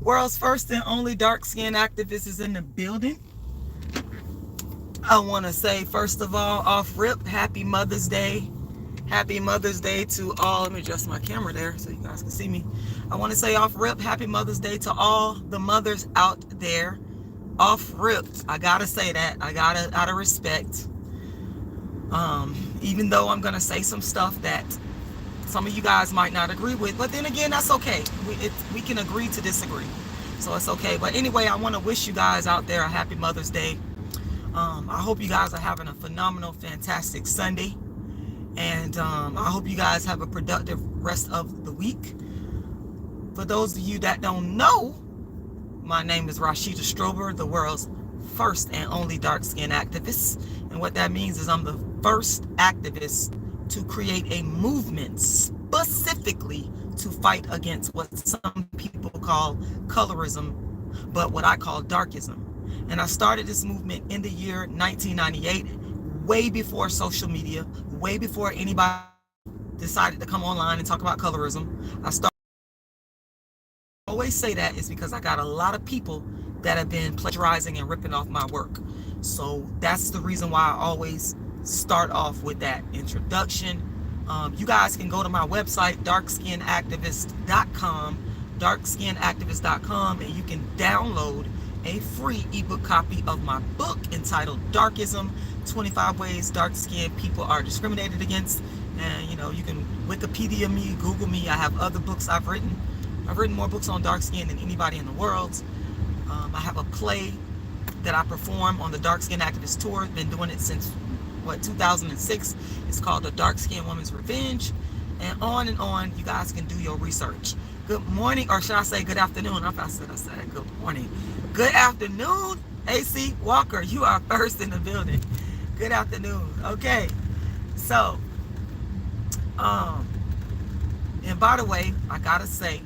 World's first and only dark-skinned activist is in the building. I want to say, first of all, off rip, happy Mother's Day. Happy Mother's Day to all. Let me adjust my camera there so you guys can see me. I want to say off rip, happy Mother's Day to all the mothers out there. Off rip, I gotta say that. I gotta, out of respect. Even though I'm gonna say some stuff that some of you guys might not agree with, but then again, that's okay. We can agree to disagree, so it's okay. But anyway, I want to wish you guys out there a happy Mother's Day. I hope you guys are having a phenomenal, fantastic Sunday, and I hope you guys have a productive rest of the week. For those of you that don't know, my name is Rashida Strober, the world's first and only dark-skinned activist, and what that means is I'm the first activist to create a movement specifically to fight against what some people call colorism, but what I call darkism. And I started this movement in the year 1998, way before social media, way before anybody decided to come online and talk about colorism. I always say that is because I got a lot of people that have been plagiarizing and ripping off my work. So that's the reason why I always start off with that introduction. You guys can go to my website, darkskinactivist.com, and you can download a free ebook copy of my book entitled Darkism, 25 Ways Dark-Skinned People Are Discriminated Against. And you know, you can Wikipedia me, Google me. I have other books I've written. I've written more books on dark skin than anybody in the world. I have a play that I perform on the Dark Skin Activist Tour. Been doing it since 2006. It's called The Dark Skinned Woman's Revenge. And on, you guys can do your research. Good morning, or should I say good afternoon? I said good morning. Good afternoon, AC Walker. You are first in the building. Good afternoon. Okay. So, and by the way, I gotta say,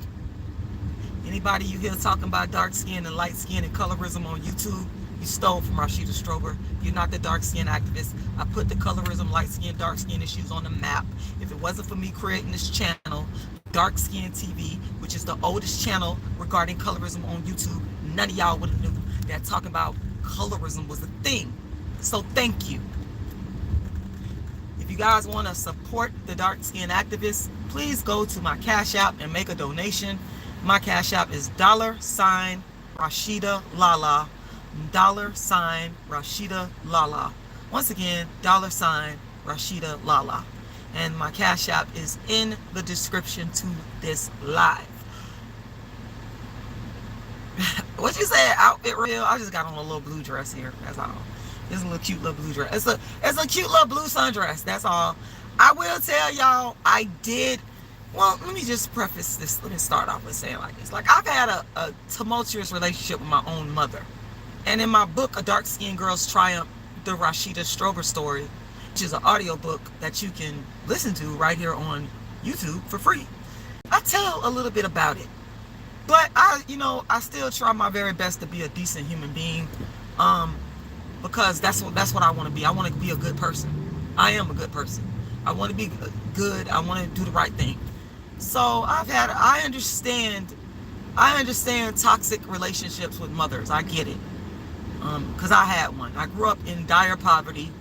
anybody you hear talking about dark skin and light skin and colorism on YouTube, you stole from Rashida Strober. You're not the dark skin activist. I put the colorism, light skin, dark skin issues on the map. If it wasn't for me creating this channel, Dark Skin TV, which is the oldest channel regarding colorism on YouTube, none of y'all would have knew that talking about colorism was a thing. So thank you. If you guys want to support the dark skin activists, please go to my Cash App and make a donation. My Cash App is $RASHIDA'Lala, $RASHIDA'Lala. Once again, $RASHIDA'Lala. And my Cash App is in the description to this live. What you say, outfit real? I just got on a little blue dress here, that's all. It's a little cute little blue dress. It's a cute little blue sundress, that's all. I will tell y'all, I did. Well, let me just preface this. Let me start off with saying like this. Like, I've had a tumultuous relationship with my own mother. And in my book, A Dark Skinned Girl's Triumph, the Rashida Strober Story, which is an audio book that you can listen to right here on YouTube for free, I tell a little bit about it. But I still try my very best to be a decent human being, because that's what I want to be. I want to be a good person. I am a good person. I want to be good. I want to do the right thing. So I understand toxic relationships with mothers. I get it. Because I had one. I grew up in dire poverty.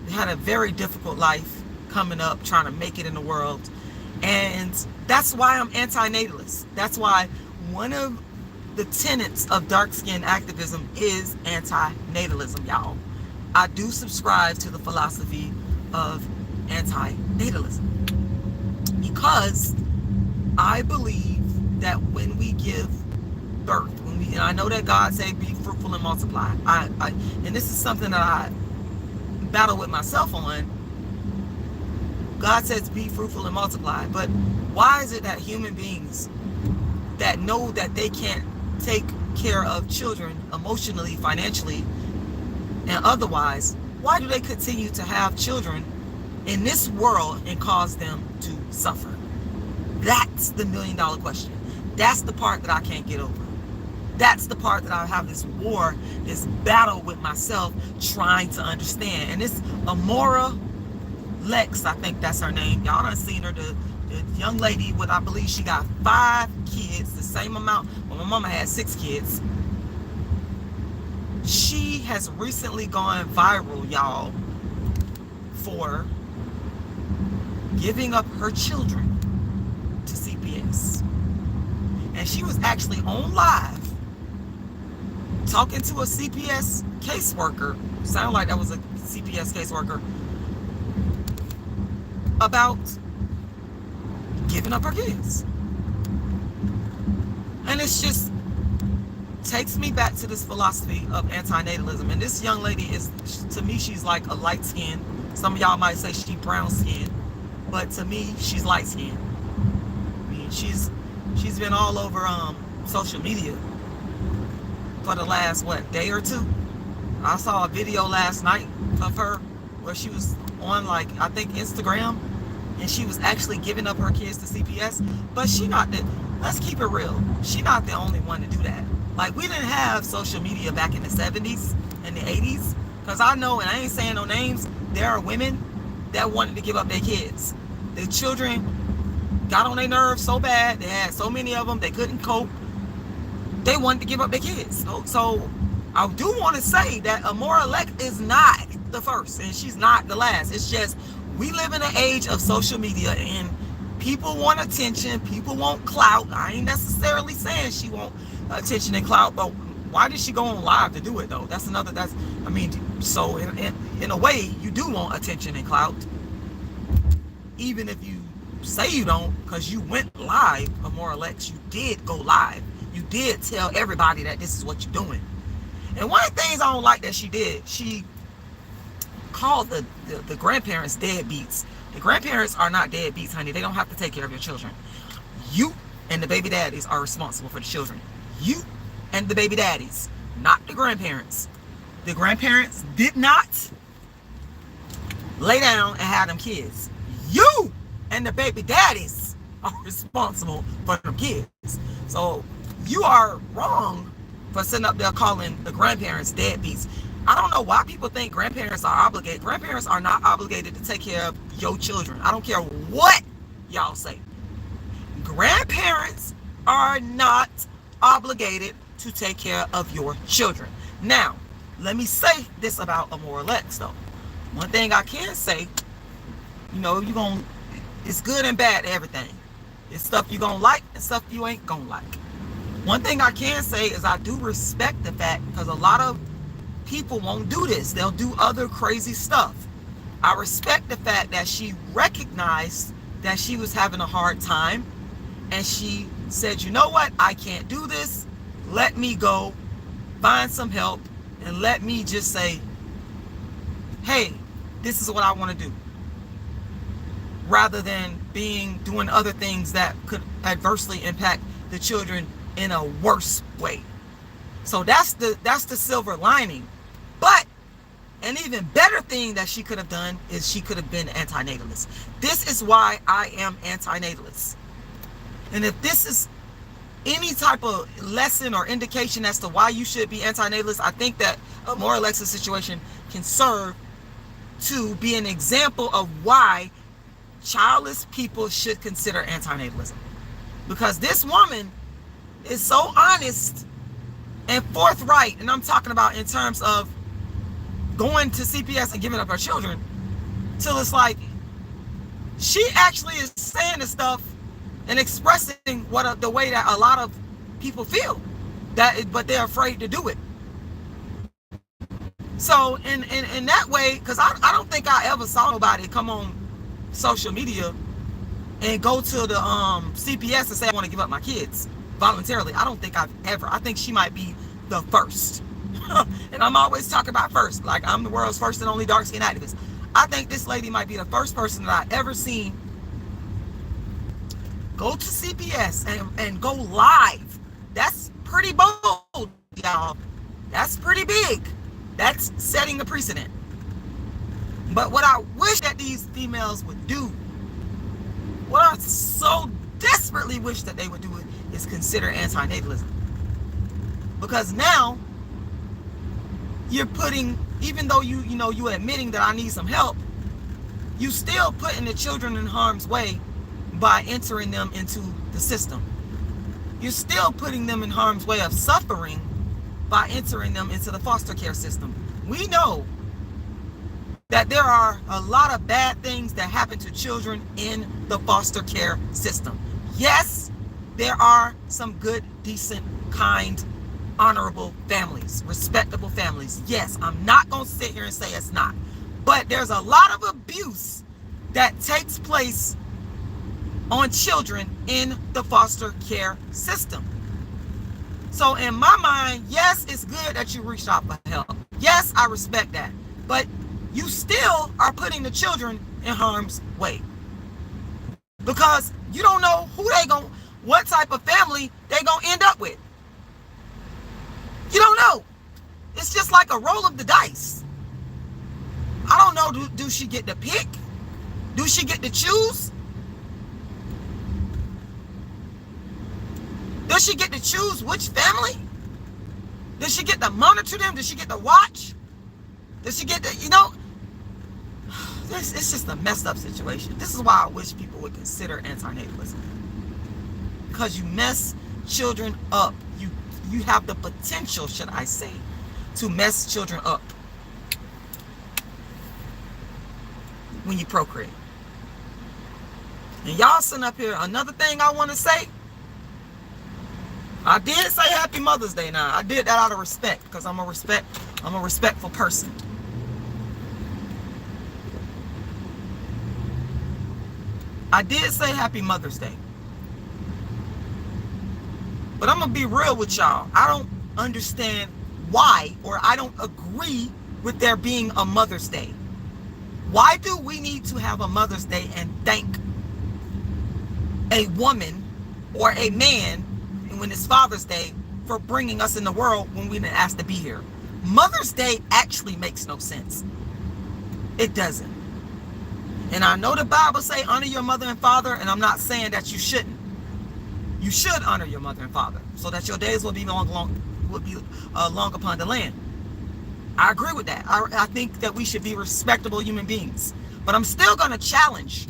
Had a very difficult life coming up, trying to make it in the world. And that's why I'm anti-natalist. That's why one of the tenets of dark-skinned activism is anti-natalism, y'all. I do subscribe to the philosophy of anti-natalism because I believe that when we give birth, and I know that God said be fruitful and multiply. And this is something that I battle with myself on. God says be fruitful and multiply, but why is it that human beings that know that they can't take care of children emotionally, financially, and otherwise, why do they continue to have children in this world and cause them to suffer? That's the million-dollar question. That's the part that I can't get over. That's the part that I have this war, this battle with myself, trying to understand. And this Amora Lex, I think that's her name. Y'all done seen her, the The young lady with, I believe she got 5 kids, the same amount. Well, my mama had 6 kids. She has recently gone viral, y'all, for giving up her children to CPS. And she was actually on live talking to a CPS caseworker. Sounded like that was a CPS caseworker, about giving up her kids. And it's just takes me back to this philosophy of anti-natalism. And this young lady is, to me, she's like a light skin. Some of y'all might say she's brown skin, but to me, she's light skin. I mean, she's been all over social media for the last, what, day or two. I saw a video last night of her where she was on, like, I think Instagram, and she was actually giving up her kids to CPS. But she not the, let's keep it real, she not the only one to do that. Like, we didn't have social media back in the 70s and the 80s. Because I know, and I ain't saying no names, there are women that wanted to give up their kids. Their children got on their nerves so bad, they had so many of them, they couldn't cope. They wanted to give up their kids. So I do want to say that Amora Leck is not the first, and she's not the last. It's just, we live in an age of social media, and people want attention, people want clout. I ain't necessarily saying she want attention and clout, but why did she go on live to do it though? That's another, I mean, so in a way, you do want attention and clout, even if you say you don't, because you went live. Amora Leck, you did go live. You did tell everybody that this is what you're doing. And one of the things I don't like that she did, she called the grandparents deadbeats. The grandparents are not deadbeats, honey. They don't have to take care of your children. You and the baby daddies are responsible for the children. You and the baby daddies, not the grandparents. The grandparents did not lay down and have them kids. You and the baby daddies are responsible for them kids. So you are wrong for sitting up there calling the grandparents deadbeats. I don't know why people think grandparents are obligated. Grandparents are not obligated to take care of your children. I don't care what y'all say. Grandparents are not obligated to take care of your children. Now, let me say this about Amora Leck though. One thing I can say, you know, it's good and bad, everything. It's stuff you gonna like and stuff you ain't gonna like. One thing I can say is I do respect the fact, because a lot of people won't do this. They'll do other crazy stuff. I respect the fact that she recognized that she was having a hard time, and she said, you know what, I can't do this. Let me go find some help, and let me just say, hey, this is what I want to do, rather than doing other things that could adversely impact the children in a worse way. So that's the silver lining. But an even better thing that she could have done is she could have been anti-natalist. This is why I am anti-natalist. And if this is any type of lesson or indication as to why you should be anti-natalist, I think that Amora Leck's situation can serve to be an example of why childless people should consider anti-natalism. Because this woman is so honest and forthright, and I'm talking about in terms of going to CPS and giving up her children, till it's like she actually is saying the stuff and expressing the way that a lot of people feel, but they're afraid to do it. So in that way, because I don't think I ever saw nobody come on social media and go to the CPS and say, I want to give up my kids voluntarily. I don't think I think she might be the first. And I'm always talking about first, like I'm the world's first and only dark-skinned activist. I think this lady might be the first person that I ever seen go to CPS and go live. That's pretty bold, y'all. That's pretty big. That's setting a precedent. But what I wish that these females would do, what I so desperately wish that they would do, is consider anti-natalism. Because now you're putting, even though you admitting that I need some help, you still putting the children in harm's way, by entering them into the system. You're still putting them in harm's way of suffering by entering them into the foster care system. We know that there are a lot of bad things that happen to children in the foster care system. Yes, there are some good, decent, kind, honorable families, respectable families. Yes, I'm not going to sit here and say it's not. But there's a lot of abuse that takes place on children in the foster care system. So in my mind, yes, it's good that you reached out for help. Yes, I respect that. But you still are putting the children in harm's way. Because you don't know what type of family they gonna end up with. You don't know. It's just like a roll of the dice. I don't know, do she get to pick? Do she get to choose? Does she get to choose which family? Does she get to monitor them? Does she get to watch? Does she get to, it's just a messed up situation. This is why I wish people would consider antinatalism. Because you mess children up. You have the potential, should I say, to mess children up when you procreate. And y'all sitting up here, another thing I want to say, I did say Happy Mother's Day now. I did that out of respect because I'm a respectful person. I did say Happy Mother's Day. But I'm going to be real with y'all. I don't understand why, or I don't agree with there being a Mother's Day. Why do we need to have a Mother's Day and thank a woman or a man when it's Father's Day for bringing us in the world when we didn't ask to be here? Mother's Day actually makes no sense. It doesn't. And I know the Bible say honor your mother and father, and I'm not saying that you shouldn't. You should honor your mother and father so that your days will be long upon the land. I agree with that. I think that we should be respectable human beings. But I'm still going to challenge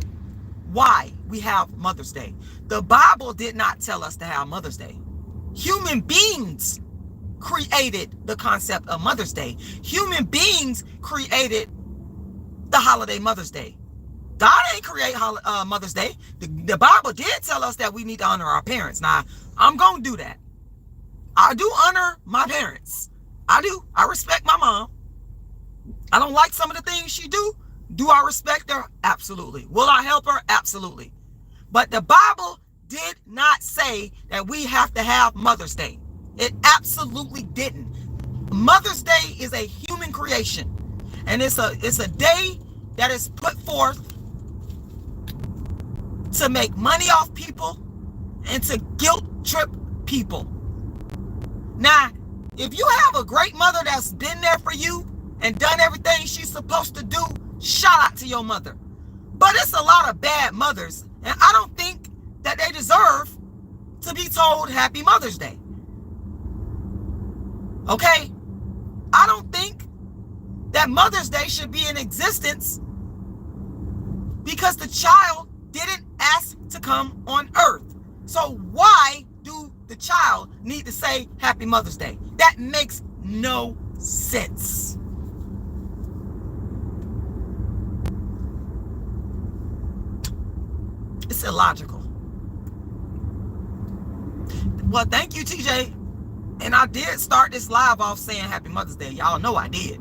why we have Mother's Day. The Bible did not tell us to have Mother's Day. Human beings created the concept of Mother's Day. Human beings created the holiday Mother's Day. God ain't create Mother's Day. The Bible did tell us that we need to honor our parents. Now, I'm going to do that. I do honor my parents. I do. I respect my mom. I don't like some of the things she do. Do I respect her? Absolutely. Will I help her? Absolutely. But the Bible did not say that we have to have Mother's Day. It absolutely didn't. Mother's Day is a human creation. And it's a day that is put forth to make money off people and to guilt trip people. Now, if you have a great mother that's been there for you and done everything she's supposed to do, shout out to your mother. But it's a lot of bad mothers, and I don't think that they deserve to be told Happy Mother's Day. Okay? I don't think that Mother's Day should be in existence because the child didn't ask to come on earth. So why do the child need to say Happy Mother's Day? That makes no sense. It's illogical. Well, thank you, TJ. And I did start this live off saying Happy Mother's Day. Y'all know I did.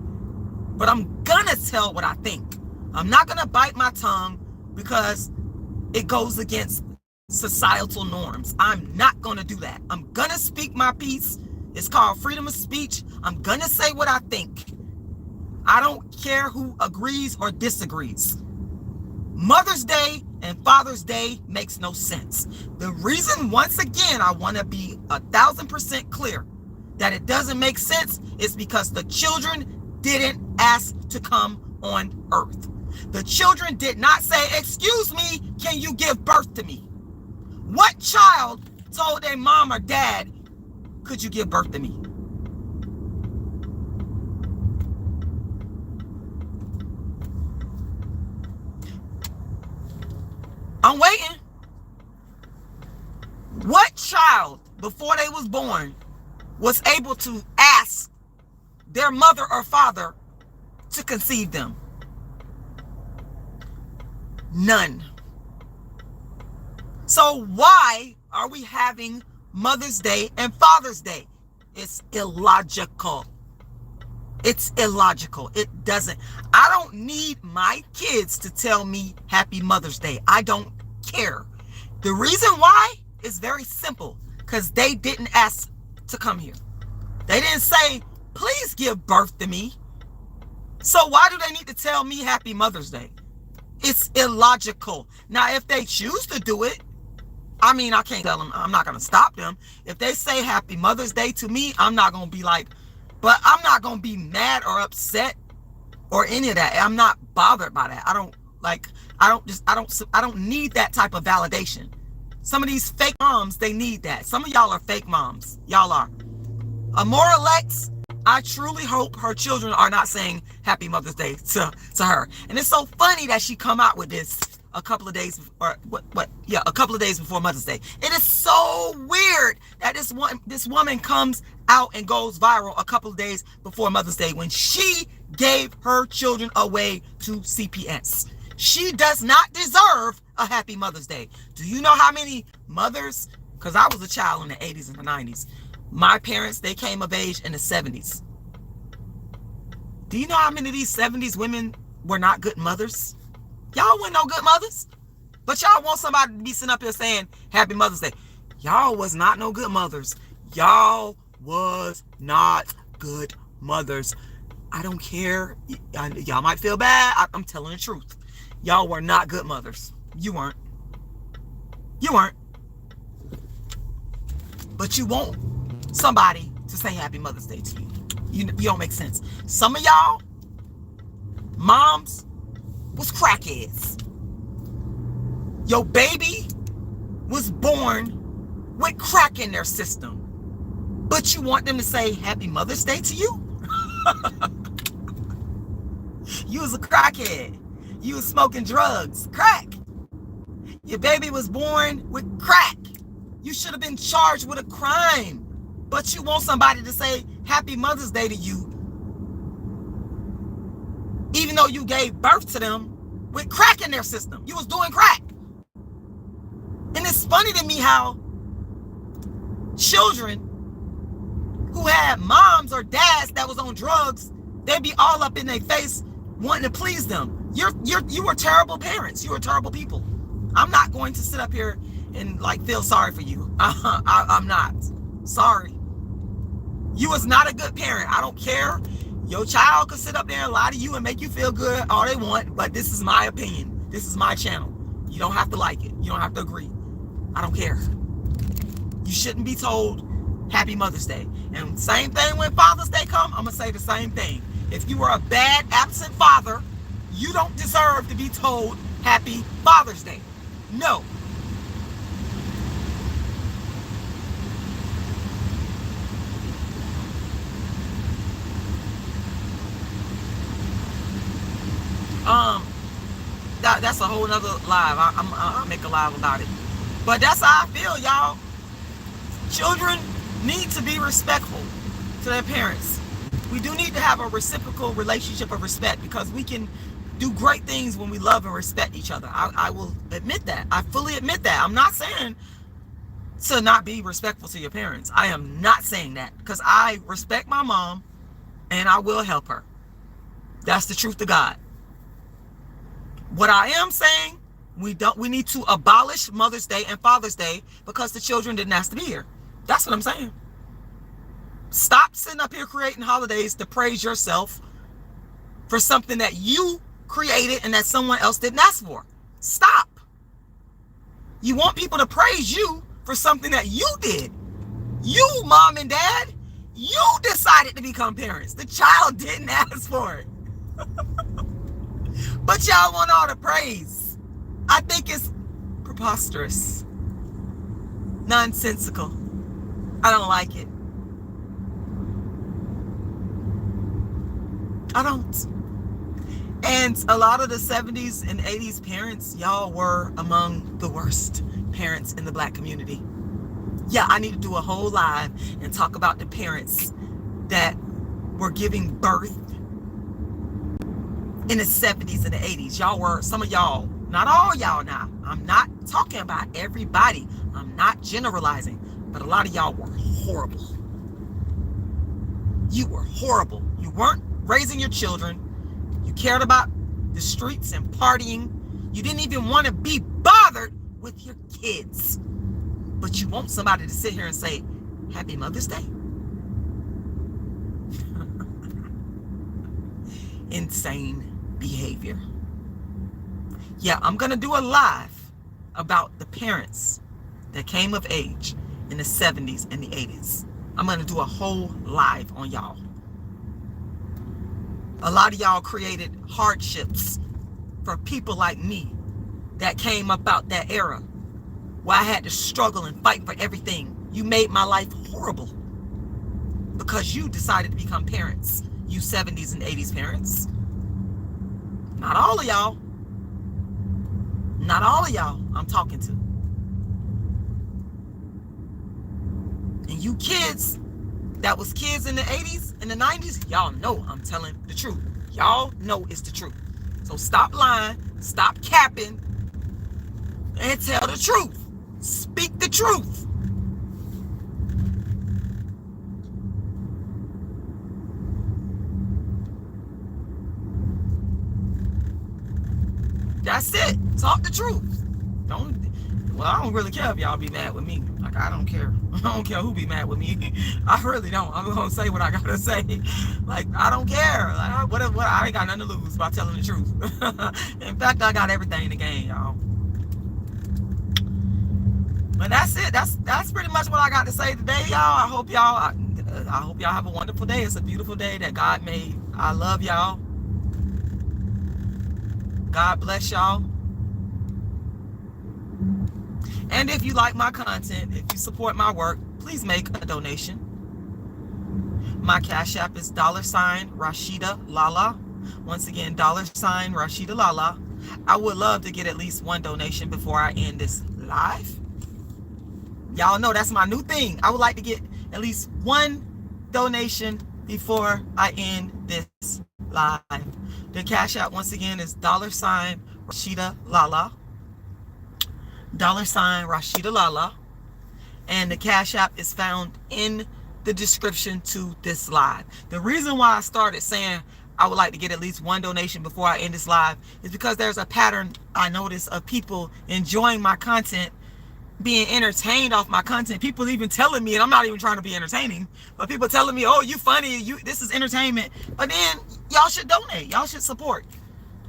But I'm gonna tell what I think. I'm not gonna bite my tongue because it goes against societal norms. I'm not gonna do that. I'm gonna speak my piece. It's called freedom of speech. I'm gonna say what I think. I don't care who agrees or disagrees. Mother's Day and Father's Day makes no sense. The reason, once again, I want to be 1,000% clear that it doesn't make sense is because the children didn't ask to come on earth. The children did not say, excuse me, can you give birth to me? What child told their mom or dad, could you give birth to me? I'm waiting. before they was born was able to ask their mother or father to conceive them? None. So why are we having Mother's Day and Father's Day? It's illogical. It's illogical. It doesn't. I don't need my kids to tell me Happy Mother's Day. I don't care. The reason why is very simple. Because they didn't ask to come here. They didn't say, please give birth to me. So why do they need to tell me Happy Mother's Day? It's illogical. Now, if they choose to do it, I mean, I can't tell them. I'm not going to stop them. If they say Happy Mother's Day to me, I'm not going to be like, but I'm not going to be mad or upset or any of that. I'm not bothered by that. I don't need that type of validation. Some of these fake moms, they need that. Some of y'all are fake moms. Y'all are. Amora Lex, I truly hope her children are not saying Happy Mother's Day to her. And it's so funny that she come out with this a couple of days, or a couple of days before Mother's Day. It is so weird that this woman comes out and goes viral a couple of days before Mother's Day when she gave her children away to CPS. She does not deserve a Happy Mother's Day. Do you know how many mothers, because I was a child in the 80s and the 90s, my parents, they came of age in the 70s. Do you know how many of these 70s women were not good mothers? Y'all weren't no good mothers. But y'all want somebody to be sitting up here saying Happy Mother's Day. Y'all was not no good mothers. Y'all was not good mothers. I don't care. Y'all might feel bad. I'm telling the truth. Y'all were not good mothers. You weren't. You weren't. But you want somebody to say Happy Mother's Day to you. You don't make sense. Some of y'all moms was crackheads. Your baby was born with crack in their system. But you want them to say Happy Mother's Day to you? You was a crackhead. You was smoking drugs. Crack. Your baby was born with crack. You should have been charged with a crime. But you want somebody to say Happy Mother's Day to you, even though you gave birth to them with crack in their system. You was doing crack. And it's funny to me how children who had moms or dads that was on drugs, they'd be all up in their face wanting to please them. You were terrible parents. You were terrible people. I'm not going to sit up here and like feel sorry for you. I'm not. Sorry. You was not a good parent. I don't care. Your child could sit up there and lie to you and make you feel good all they want, but this is my opinion. This is my channel. You don't have to like it. You don't have to agree. I don't care. You shouldn't be told Happy Mother's Day. And same thing when Father's Day come, I'm going to say the same thing. If you were a bad, absent father, you don't deserve to be told Happy Father's Day. No. That's a whole nother live. I'll make a live about it. But that's how I feel, y'all. Children need to be respectful to their parents. We do need to have a reciprocal relationship of respect, because we can do great things when we love and respect each other. I will admit that. I fully admit that. I'm not saying to not be respectful to your parents. I am not saying that, because I respect my mom and I will help her. That's the truth to God. What I am saying, we need to abolish Mother's Day and Father's Day because the children didn't ask to be here. That's what I'm saying. Stop sitting up here creating holidays to praise yourself for something that you created and that someone else didn't ask for. Stop. You want people to praise you for something that you did. You, mom and dad, you decided to become parents. The child didn't ask for it. But y'all want all the praise. I think it's preposterous. Nonsensical. I don't like it. I don't. And a lot of the 70s and 80s parents, y'all were among the worst parents in the Black community. Yeah, I need to do a whole live and talk about the parents that were giving birth in the 70s and the 80s. Y'all were, some of y'all, not all y'all now. I'm not talking about everybody. I'm not generalizing. But a lot of y'all were horrible. You were horrible. You weren't raising your children. You cared about the streets and partying. You didn't even want to be bothered with your kids. But you want somebody to sit here and say, Happy Mother's Day? Insane behavior. Yeah, I'm going to do a live about the parents that came of age in the 70s and the 80s. I'm going to do a whole live on y'all. A lot of y'all created hardships for people like me that came up out that era where I had to struggle and fight for everything. You made my life horrible because you decided to become parents. You 70s and 80s parents. Not all of y'all. Not all of y'all I'm talking to. And you kids that was kids in the 80s and the 90s, y'all know I'm telling the truth. Y'all know it's the truth. So stop lying, stop capping, and tell the truth. Speak the truth. That's it. Talk the truth. I don't really care if y'all be mad with me. Like, I don't care. I don't care who be mad with me. I really don't. I'm gonna say what I gotta say. Like, I don't care. Like, what I ain't got nothing to lose by telling the truth. In fact, I got everything in the game, y'all. But that's it. That's pretty much what I got to say today, y'all. I hope y'all have a wonderful day. It's a beautiful day that God made. I love y'all. God bless y'all. And if you like my content, if you support my work, please make a donation. My Cash App is $RASHIDA'S. Once again, $RASHIDA'S. I would love to get at least one donation before I end this live. Y'all know that's my new thing. I would like to get at least one donation before I end this live. The Cash App once again is $RASHIDA'Lala. $RASHIDA'Lala. And the Cash App is found in the description to this live. The reason why I started saying I would like to get at least one donation before I end this live is because there's a pattern I notice of people enjoying my content, being entertained off my content. People even telling me, and I'm not even trying to be entertaining, but people telling me, oh, you funny, this is entertainment. But then y'all should donate, y'all should support.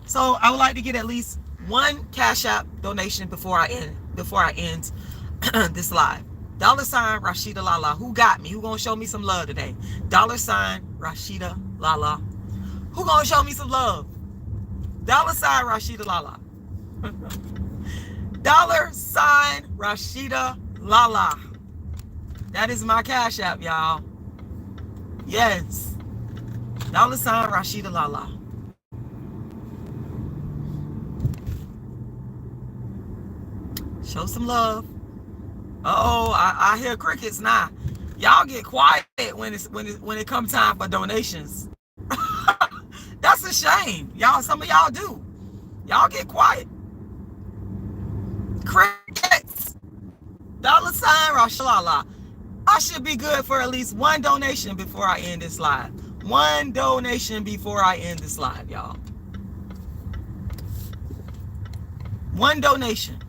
So I would like to get at least one Cash App donation before I end this live. $RASHIDA'Lala. Who got me? Who gonna show me some love today? $RASHIDA'Lala. Who gonna show me some love? $RASHIDA'Lala. $RASHIDA'Lala. That is my Cash App, y'all. Yes. $RASHIDA'Lala. Show some love. Uh-oh, I hear crickets now. Y'all get quiet when it comes time for donations. That's a shame. Y'all, some of y'all do. Y'all get quiet. Crickets. $RASHIDA'Lala. I should be good for at least one donation before I end this live. One donation before I end this live, y'all. One donation.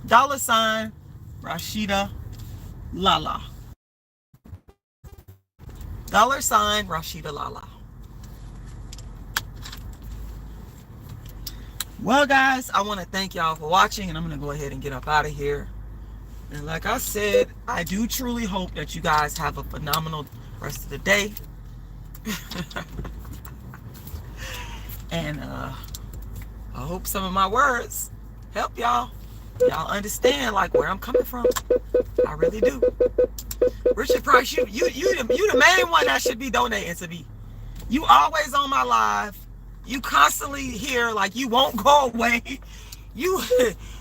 $RASHIDA'Lala. $RASHIDA'Lala. Well, guys, I want to thank y'all for watching, and I'm going to go ahead and get up out of here. And like I said, I do truly hope that you guys have a phenomenal rest of the day. And I hope some of my words help y'all. Y'all understand like where I'm coming from. I really do. Richard Price, you the main one that should be donating to me. You always on my live. You constantly here, like you won't go away. You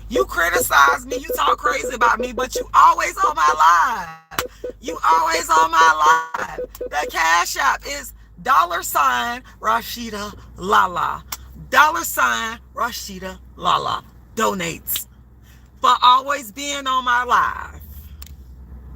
you criticize me, you talk crazy about me, but you always on my live. You always on my live. The Cash App is $Rashida Lala. $Rashida Lala donates for always being on my live.